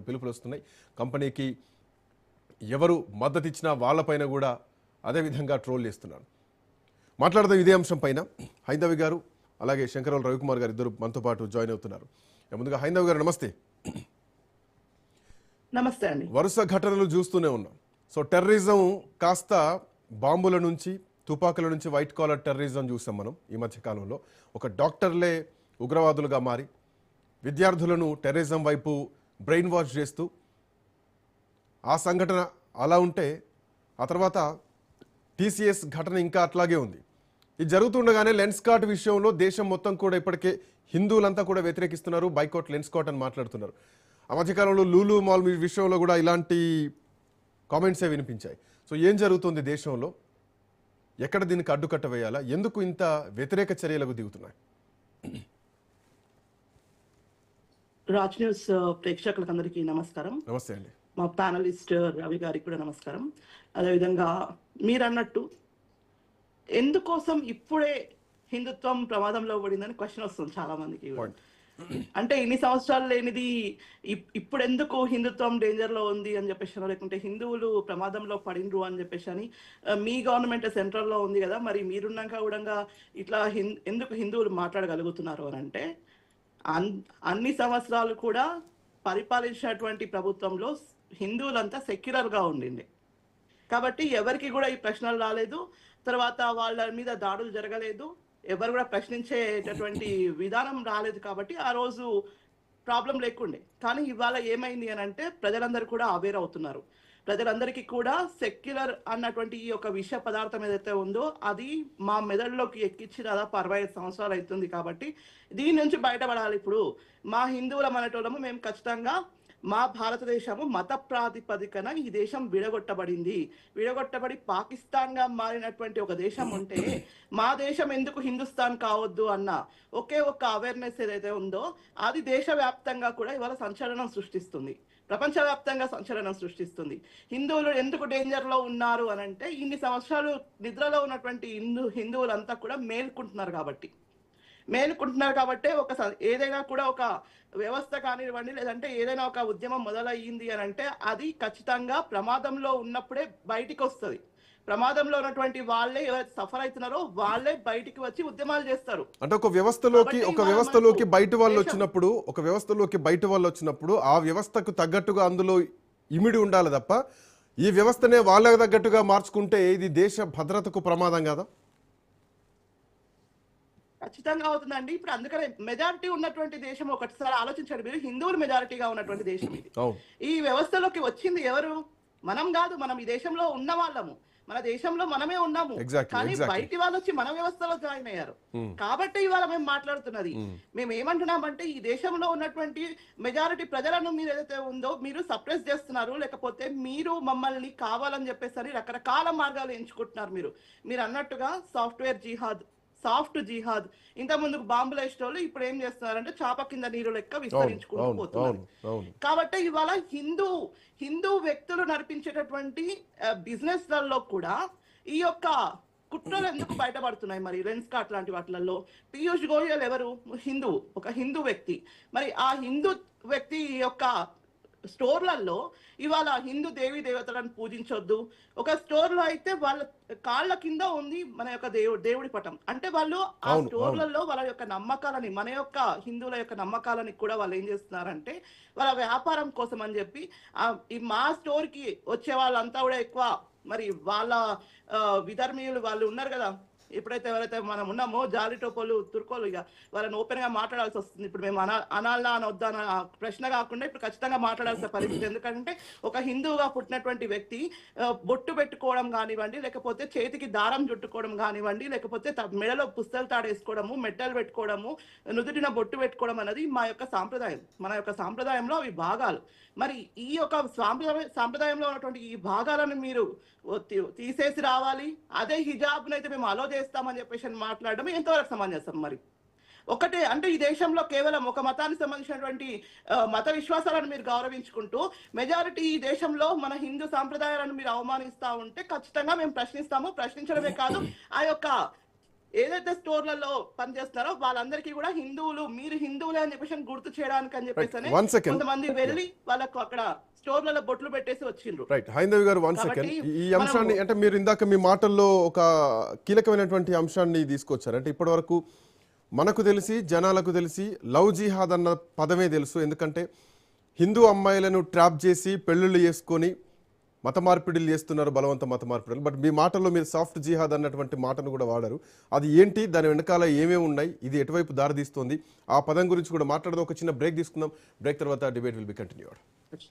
పిలుపులు వస్తున్నాయి. కంపెనీకి ఎవరు మద్దతు ఇచ్చినా వాళ్ళపైన కూడా అదేవిధంగా ట్రోల్ చేస్తున్నారు. మాట్లాడదాం ఇదే అంశం పైన. హైందవి గారు అలాగే శంకరవల్ రవికుమార్ గారు ఇద్దరు మనతో పాటు జాయిన్ అవుతున్నారు. ముందుగా హైందవి గారు నమస్తే. నమస్తే అండి. వరుస ఘటనలు చూస్తూనే ఉన్నాం. సో టెర్రరిజం కాస్త బాంబుల నుంచి తుపాకుల నుంచి వైట్ కాలర్ టెర్రరిజం చూసాం మనం ఈ మధ్య కాలంలో. ఒక డాక్టర్లే ఉగ్రవాదులుగా మారి విద్యార్థులను టెర్రరిజం వైపు బ్రెయిన్ వాష్ చేస్తూ ఆ సంఘటన అలా ఉంటే ఆ తర్వాత టీసీఎస్ ఘటన ఇంకా అట్లాగే ఉంది. ఇది జరుగుతుండగానే లెన్స్కాట్ విషయంలో దేశం మొత్తం కూడా ఇప్పటికే హిందువులంతా కూడా వ్యతిరేకిస్తున్నారు. బైకాట్ లెన్స్కాట్ అని మాట్లాడుతున్నారు. ఆ మధ్యకాలంలో లూలు మాల్ విషయంలో కూడా ఇలాంటి కామెంట్సే వినిపించాయి. సో ఏం జరుగుతుంది దేశంలో? ఎక్కడ దీనికి అడ్డుకట్ట వేయాలా? ఎందుకు ఇంత వ్యతిరేక చర్యలకు దిగుతున్నాయి? రాజ్ న్యూస్ ప్రేక్షకులందరికీ నమస్కారం. నమస్తే అండి. మా ప్యానలిస్ట్ రవి గారికి కూడా నమస్కారం. అదేవిధంగా మీరు అన్నట్టు ఎందుకోసం ఇప్పుడే హిందుత్వం ప్రమాదంలో పడిందని క్వశ్చన్ వస్తుంది చాలా మందికి. అంటే ఇన్ని సంవత్సరాలు లేనిది ఇప్పుడు ఎందుకు హిందుత్వం డేంజర్ లో ఉంది అని చెప్పేసి, లేకుంటే హిందువులు ప్రమాదంలో పడిండ్రు అని చెప్పేసి అని, మీ గవర్నమెంట్ సెంట్రల్ లో ఉంది కదా, మరి మీరున్నాక కూడా ఇట్లా ఎందుకు హిందువులు మాట్లాడగలుగుతున్నారు అని అంటే, అన్ని సంవత్సరాలు కూడా పరిపాలించినటువంటి ప్రభుత్వంలో హిందువులంతా సెక్యులర్ గా ఉండింది కాబట్టి ఎవరికి కూడా ఈ ప్రశ్నలు రాలేదు. తర్వాత వాళ్ళ మీద దాడులు జరగలేదు, ఎవరు కూడా ప్రశ్నించేటటువంటి విధానం రాలేదు. కాబట్టి ఆ రోజు ప్రాబ్లం లేకుండే. కానీ ఇవాళ ఏమైంది అని అంటే, ప్రజలందరూ కూడా అవేర్ అవుతున్నారు. ప్రజలందరికీ కూడా సెక్యులర్ అన్నటువంటి ఈ యొక్క విష పదార్థం ఏదైతే ఉందో అది మా మెదడులోకి ఎక్కించి దాదాపు 65 సంవత్సరాలు అవుతుంది. కాబట్టి దీని నుంచి బయటపడాలి. ఇప్పుడు మా హిందువుల మనటోళ్ళము మేము ఖచ్చితంగా మా భారతదేశము మత ప్రాతిపదికన ఈ దేశం విడగొట్టబడి పాకిస్తాన్గా మారినటువంటి ఒక దేశం ఉంటే మా దేశం ఎందుకు హిందుస్థాన్ కావద్దు అన్న ఒకే ఒక్క అవేర్నెస్ ఏదైతే ఉందో అది దేశవ్యాప్తంగా కూడా ఇవాళ సంచలనం సృష్టిస్తుంది, ప్రపంచవ్యాప్తంగా సంచలనం సృష్టిస్తుంది. హిందువులు ఎందుకు డేంజర్ లో ఉన్నారు అని అంటే, ఇన్ని సంవత్సరాలు నిద్రలో ఉన్నటువంటి హిందువులంతా కూడా మేల్కుంటున్నారు కాబట్టి ఒక ఏదైనా కూడా ఒక వ్యవస్థ కానివ్వండి, లేదంటే ఏదైనా ఒక ఉద్యమం మొదలయ్యింది అని అంటే అది ఖచ్చితంగా ప్రమాదంలో ఉన్నప్పుడే బయటికి వస్తుంది. ప్రమాదంలో ఉన్నటువంటి వాళ్ళే ఎవరైతే సఫర్ అవుతున్నారో వాళ్ళే బయటికి వచ్చి ఉద్యమాలు చేస్తారు. అంటే ఒక వ్యవస్థలోకి బయట వాళ్ళు వచ్చినప్పుడు ఆ వ్యవస్థకు తగ్గట్టుగా అందులో ఇమిడి ఉండాలి తప్ప ఈ వ్యవస్థనే వాళ్ళకి తగ్గట్టుగా మార్చుకుంటే ఇది దేశ భద్రతకు ప్రమాదం కదా? ఖచ్చితంగా అవుతుందండి. ఇప్పుడు అందుకనే మెజారిటీ ఉన్నటువంటి దేశం, ఒకటిసారి ఆలోచించండి మీరు, హిందువులు మెజారిటీగా ఉన్నటువంటి దేశం ఇది. ఈ వ్యవస్థలోకి వచ్చింది ఎవరు? మనం కాదు, మనం ఈ దేశంలో ఉన్న వాళ్ళము, మన దేశంలో మనమే ఉన్నాము. కానీ బయటి వాళ్ళు వచ్చి మన వ్యవస్థలో జాయిన్ అయ్యారు. కాబట్టి ఇవాళ మేము మాట్లాడుతున్నది, మేము ఏమంటున్నామంటే, ఈ దేశంలో ఉన్నటువంటి మెజారిటీ ప్రజలను మీరు ఏదైతే ఉందో మీరు సప్రెస్ చేస్తున్నారు, లేకపోతే మీరు మమ్మల్ని కావాలని చెప్పేసి రకరకాల మార్గాలు ఎంచుకుంటున్నారు. మీరు అన్నట్టుగా సాఫ్ట్ జిహాద్ ఇంత ముందుకు బాంబులు వేసేటోళ్ళు ఇప్పుడు ఏం చేస్తున్నారంటే చాప కింద నీరు లెక్క విస్తరించుకుంటూ పోతున్నారు. కాబట్టి ఇవాళ హిందూ వ్యక్తులు నడిపించేటటువంటి బిజినెస్ లలో కూడా ఈ యొక్క కుట్రలు ఎందుకు బయటపడుతున్నాయి? మరి లెన్స్కాట్ లాంటి వాటిలలో పీయూష్ గోయల్ ఎవరు? ఒక హిందూ వ్యక్తి. మరి ఆ హిందూ వ్యక్తి యొక్క స్టోర్లలో ఇవాళ హిందూ దేవీ దేవతలను పూజించొద్దు. ఒక స్టోర్ లో అయితే వాళ్ళ కాళ్ళ కింద ఉంది మన యొక్క దేవుడి పటం. అంటే వాళ్ళు ఆ స్టోర్లలో వాళ్ళ యొక్క నమ్మకాలని, మన యొక్క హిందువుల యొక్క నమ్మకాలని కూడా వాళ్ళు ఏం చేస్తున్నారంటే వాళ్ళ వ్యాపారం కోసం అని చెప్పి ఈ మా స్టోర్ కి వచ్చే వాళ్ళంతా కూడా ఎక్కువ మరి వాళ్ళ విధర్మీయులు వాళ్ళు ఉన్నారు కదా, ఎప్పుడైతే ఎవరైతే మనం ఉన్నామో జాలిటోపోలు తుర్కోలు, ఇక వాళ్ళని ఓపెన్ గా మాట్లాడాల్సి వస్తుంది. ఇప్పుడు మేము అనాలా అని వద్దా అన్న ప్రశ్న కాకుండా ఇప్పుడు ఖచ్చితంగా మాట్లాడాల్సిన పరిస్థితి. ఎందుకంటే ఒక హిందువుగా పుట్టినటువంటి వ్యక్తి బొట్టు పెట్టుకోవడం కానివ్వండి, లేకపోతే చేతికి దారం చుట్టుకోవడం కానివ్వండి, లేకపోతే మెడలో పుస్తలు తాడేసుకోవడము, మెట్టలు పెట్టుకోవడము, నుదుటిన బొట్టు పెట్టుకోవడం అనేది మా యొక్క సాంప్రదాయం. మన యొక్క సాంప్రదాయంలో అవి భాగాలు. మరి ఈ యొక్క సాంప్రదాయంలో ఉన్నటువంటి ఈ భాగాలను మీరు తీసేసి రావాలి, అదే హిజాబ్ను అయితే మేము అలో చేస్తామని చెప్పేసి మాట్లాడడం ఎంతవరకు సమంజసం? మరి ఒకటే అంటే ఈ దేశంలో కేవలం ఒక మతానికి సంబంధించినటువంటి మత విశ్వాసాలను మీరు గౌరవించుకుంటూ మెజారిటీ ఈ దేశంలో మన హిందూ సాంప్రదాయాలను మీరు అవమానిస్తూ ఉంటే ఖచ్చితంగా మేము ప్రశ్నిస్తాము. ప్రశ్నించడమే కాదు, ఆ యొక్క ఏదైతే స్టోర్లలో పనిచేస్తున్నారో వాళ్ళందరికీ కూడా హిందువులు, మీరు హిందువులే అని చెప్పేసి గుర్తు చేయడానికి అని చెప్పేసి One second. కొంతమంది వెళ్ళి వాళ్ళకు అక్కడ స్టోర్లలో బొట్లు పెట్టేసి వచ్చిండ్రు. రైట్, హైందవి గారు 1 సెకండ్. ఈ అంశాన్ని అంటే మీరు ఇందాక మీ మాటల్లో ఒక కీలకమైనటువంటి అంశాన్ని తీసుకొచ్చారు. అంటే ఇప్పటి వరకు మనకు తెలిసి, జనాలకు తెలిసి లవ్ జిహాద్ అన్న పదమే తెలుసు. ఎందుకంటే హిందూ అమ్మాయిలను ట్రాప్ చేసి పెళ్ళిళ్ళు చేసుకొని మత మార్పిడిలు చేస్తున్నారు, బలవంత మత మార్పిడులు. బట్ మీ మాటల్లో మీరు సాఫ్ట్ జిహాద్ అన్నటువంటి మాటను కూడా వాడారు. అది ఏంటి, దాని వెనకాల ఏమేమి ఉన్నాయి, ఇది ఎటువైపు దారితీస్తుంది, ఆ పదం గురించి కూడా మాట్లాడదాం. ఒక చిన్న బ్రేక్ తీసుకుందాం. బ్రేక్ తర్వాత డిబేట్ విల్ బి కంటిన్యూడ్.